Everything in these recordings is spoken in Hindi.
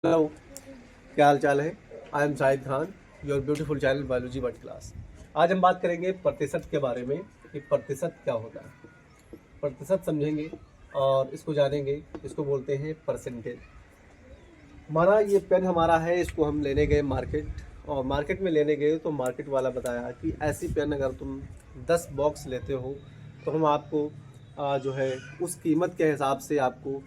हेलो, क्या हाल चाल है। I am Shahid Khan, your beautiful channel biology world class. आज हम बात करेंगे प्रतिशत के बारे में कि प्रतिशत क्या होता है। प्रतिशत समझेंगे और इसको जानेंगे। इसको बोलते हैं परसेंटेज। हमारा ये पेन हमारा है, इसको हम लेने गए मार्केट, और मार्केट में लेने गए तो मार्केट वाला बताया कि ऐसी पेन अगर तुम 10 बॉक्स लेते हो तो हम आपको जो है उस कीमत के हिसाब से आपको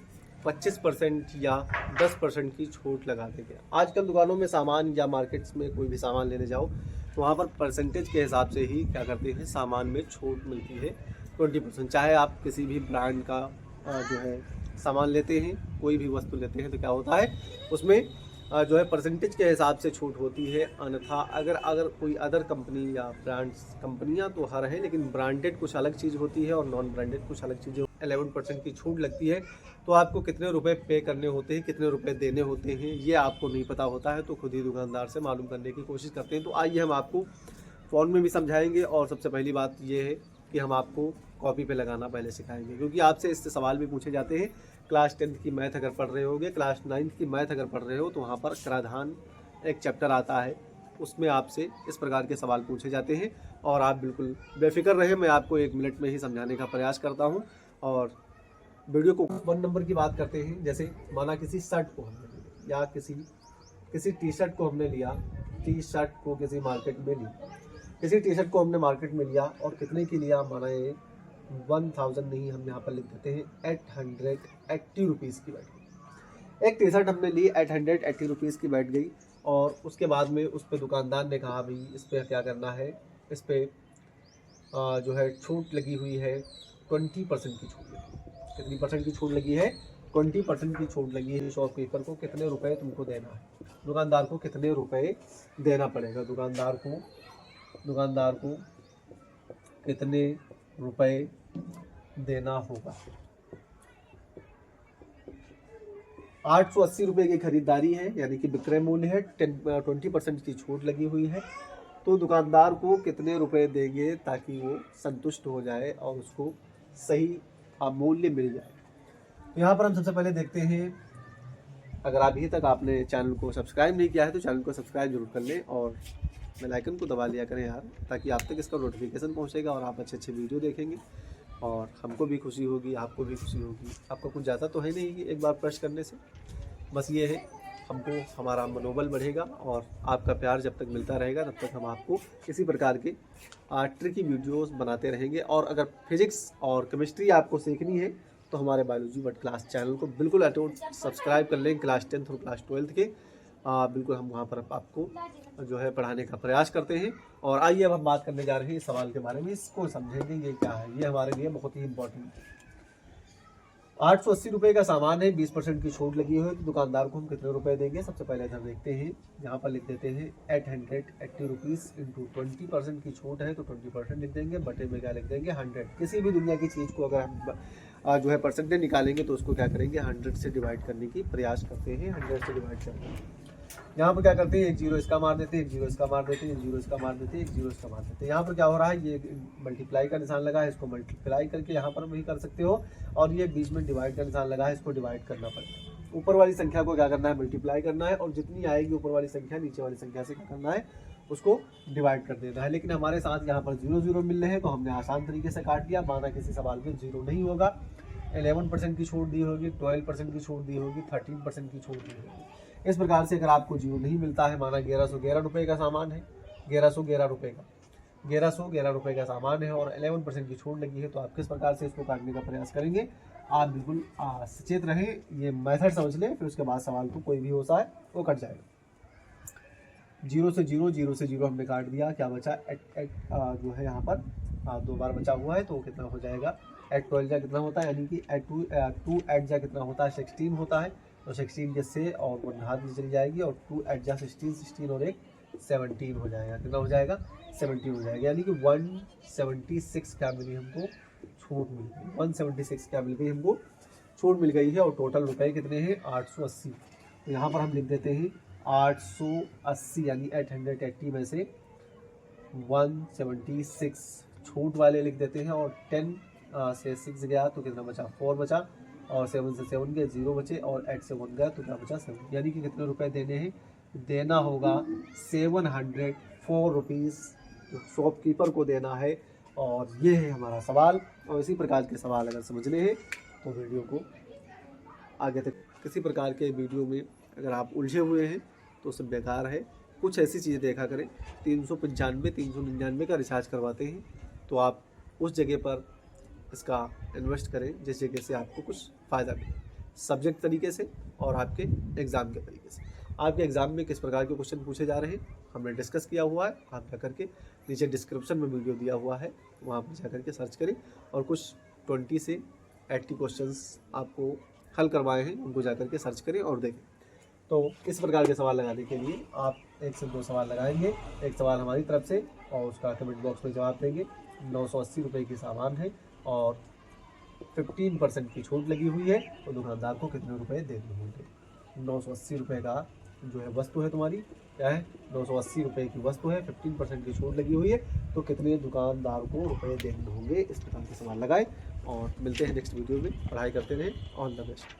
25% या 10% की छूट लगा देंगे। आजकल दुकानों में सामान या मार्केट्स में कोई भी सामान लेने जाओ तो वहाँ पर परसेंटेज के हिसाब से ही क्या करते हैं, सामान में छूट मिलती है 20%। चाहे आप किसी भी ब्रांड का जो है सामान लेते हैं, कोई भी वस्तु लेते हैं तो क्या होता है उसमें जो है परसेंटेज के हिसाब से छूट होती है। अन्यथा अगर अगर कोई अदर कंपनी या ब्रांड्स, कंपनियां तो हर है लेकिन ब्रांडेड कुछ अलग चीज़ होती है और नॉन ब्रांडेड कुछ अलग चीज़ें। 11% की छूट लगती है तो आपको कितने रुपए पे करने होते हैं, कितने रुपए देने होते हैं, ये आपको नहीं पता होता है। तो खुद ही दुकानदार से मालूम करने की कोशिश करते हैं। तो आइए हम आपको फ़ोन में भी समझाएंगे, और सबसे पहली बात ये है कि हम आपको कॉपी पे लगाना पहले सिखाएंगे, क्योंकि आपसे इससे सवाल भी पूछे जाते हैं। क्लास 10th की मैथ अगर पढ़ रहे होगे, क्लास 9th की मैथ अगर पढ़ रहे हो तो वहाँ पर कराधान एक चैप्टर आता है, उसमें आपसे इस प्रकार के सवाल पूछे जाते हैं। और आप बिल्कुल बेफिक्र रहे, मैं आपको 1 मिनट में ही समझाने का प्रयास करता हूँ। और वीडियो को 1 नंबर की बात करते हैं। जैसे माना किसी शर्ट को हमने लिया या किसी टी शर्ट को हमने लिया, टी शर्ट को किसी मार्केट में ली, किसी टी शर्ट को हमने मार्केट में लिया और कितने की लिया, माना ये 1000 नहीं, हम यहाँ पर लिख देते हैं 880 रुपीज़ की बैठ गई। एक टी शर्ट हमने ली 880 रुपीज़ की बैठ गई, और उसके बाद में उस पर दुकानदार ने कहा भाई इस पर क्या करना है, इस पर जो है छूट लगी हुई है 20% की छूट लगी। कितनी परसेंट की छूट लगी है? 20% की छूट लगी है। शॉपकीपर को कितने रुपए तुमको देना है, दुकानदार को कितने रुपए देना पड़ेगा, दुकानदार को कितने रुपए देना होगा। 880 रुपये की खरीदारी है, यानी कि विक्रय मूल्य है, 20% की छूट लगी हुई है। तो दुकानदार को कितने रुपए देंगे ताकि वो संतुष्ट हो जाए और उसको सही मूल्य मिल जाए। यहाँ पर हम सबसे पहले देखते हैं, अगर अभी तक आपने चैनल को सब्सक्राइब नहीं किया है तो चैनल को सब्सक्राइब जरूर कर लें और बेल आइकन को दबा लिया करें यार, ताकि आप तक इसका नोटिफिकेशन पहुँचेगा और आप अच्छे अच्छे वीडियो देखेंगे और हमको भी खुशी होगी, आपको भी खुशी होगी। आपको कुछ ज़्यादा तो है नहीं कि एक बार प्रेस करने से, बस ये है हमको हमारा मनोबल बढ़ेगा और आपका प्यार जब तक मिलता रहेगा तब तक हम आपको इसी प्रकार के ट्रिकी वीडियोस बनाते रहेंगे। और अगर फिजिक्स और केमिस्ट्री आपको सीखनी है तो हमारे बायोलॉजी वर्ल्ड क्लास चैनल को बिल्कुल अटूट सब्सक्राइब कर लें। क्लास 10th और क्लास 12th के बिल्कुल हम वहाँ पर आपको जो है पढ़ाने का प्रयास करते हैं। और आइए अब हम बात करने जा रहे हैं इस सवाल के बारे में, इसको समझेंगे ये क्या है। ये हमारे लिए बहुत ही इंपॉर्टेंट है। 880 रुपये का सामान है, 20% की छूट लगी हुई है, तो दुकानदार को हम कितने रुपए देंगे। सबसे पहले हम देखते हैं, यहाँ पर लिख देते हैं 880 रुपीज़ इंटू 20% की छूट है तो 20% लिख देंगे, बटे में क्या लिख देंगे 100। किसी भी दुनिया की चीज़ को अगर हम जो है परसेंटेज निकालेंगे तो उसको क्या करेंगे 100 से डिवाइड करने की प्रयास करते हैं। 100 से डिवाइड करते हैं, यहाँ पर क्या करते हैं, एक जीरो इसका मार देते हैं, एक जीरो इसका मार देते हैं, एक जीरो इसका मार देते हैं, एक जीरो इसका मार देते हैं। यहाँ पर क्या हो रहा है, ये मल्टीप्लाई का निशान लगा है, इसको मल्टीप्लाई करके यहाँ पर भी कर सकते हो, और ये बीच में डिवाइड का निशान लगा है, इसको डिवाइड करना पड़ेगा। ऊपर वाली संख्या को क्या करना है, मल्टीप्लाई करना है, और जितनी आएगी ऊपर वाली संख्या नीचे वाली संख्या से क्या करना है, उसको डिवाइड कर देना है। लेकिन हमारे साथ यहाँ पर 0 0 मिल रहे हैं तो हमने आसान तरीके से काट दिया। माना किसी सवाल में 0 नहीं होगा, 11% की छूट दी होगी, 12% की छूट दी होगी, 13% की छूट दी होगी। इस प्रकार से अगर आपको 0 नहीं मिलता है, माना 1111 रुपये का सामान है, 1111 रुपये का 1111 रुपये का सामान है और 11% की छूट लगी है, तो आप किस प्रकार से इसको काटने का प्रयास करेंगे। आप बिल्कुल सचेत रहें, ये मेथड समझ लें, फिर उसके बाद सवाल को कोई भी होता है वो कट जाएगा। 0 से 0, 0 से 0 हमने काट दिया, क्या बचा जो है यहाँ पर 2 बार बचा हुआ है, तो कितना हो जाएगा 8 12 जा कितना होता है, यानी कि 2 8 जा कितना होता है 16 होता है। तो 16 के से और 1 हाथ में चली जाएगी और 2 8 जा 16, 16 और 1 17 हो जाएगा। कितना हो जाएगा 17 हो जाएगा, यानी कि 176 क्या मिली हमको छूट मिल गई। 176 क्या मिल गई हमको छूट मिल गई है। और टोटल रुपए कितने हैं 880। तो यहाँ पर हम लिख देते हैं 880, यानी 880 में से 176 छूट वाले लिख देते हैं, और 10 से 6 गया तो कितना बचा 4 बचा, और 7 से 7 गए 0 बचे, और 8 से 1 गया तो क्या बचा 7, यानी कि कितने रुपए देने हैं, देना होगा 704 रुपीज़ शॉपकीपर को देना है। और ये है हमारा सवाल। और इसी प्रकार के सवाल अगर समझने हैं तो वीडियो को आगे तक, किसी प्रकार के वीडियो में अगर आप उलझे हुए हैं तो सब बेकार है। कुछ ऐसी चीज़ें देखा करें, 395 399 का रिचार्ज करवाते हैं तो आप उस जगह पर इसका इन्वेस्ट करें जिस जगह से आपको कुछ फ़ायदा मिले, सब्जेक्ट तरीके से और आपके एग्ज़ाम के तरीके से। आपके एग्ज़ाम में किस प्रकार के क्वेश्चन पूछे जा रहे हैं हमने डिस्कस किया हुआ है। आप जा करके नीचे डिस्क्रिप्शन में वीडियो दिया हुआ है, वहाँ पर जा करके सर्च करें और कुछ 20 से 80 क्वेश्चंस आपको हल करवाए हैं, उनको जा करके सर्च करें और देखें। तो इस प्रकार के सवाल लगाने के लिए आप 1 से 2 सवाल लगाएंगे, एक सवाल हमारी तरफ से और उसका कमेंट बॉक्स में जवाब देंगे। 980 रुपये की सामान है और 15% की छूट लगी हुई है, तो दुकानदार को कितने रुपए देने होंगे। 980 रुपये का जो है वस्तु है तुम्हारी, क्या है 980 रुपये की वस्तु है, 15% की छूट लगी हुई है, तो कितने दुकानदार को रुपए देने होंगे। इस प्रकार के सवाल लगाएं और मिलते हैं नेक्स्ट वीडियो में। पढ़ाई करते रहें, ऑल द बेस्ट।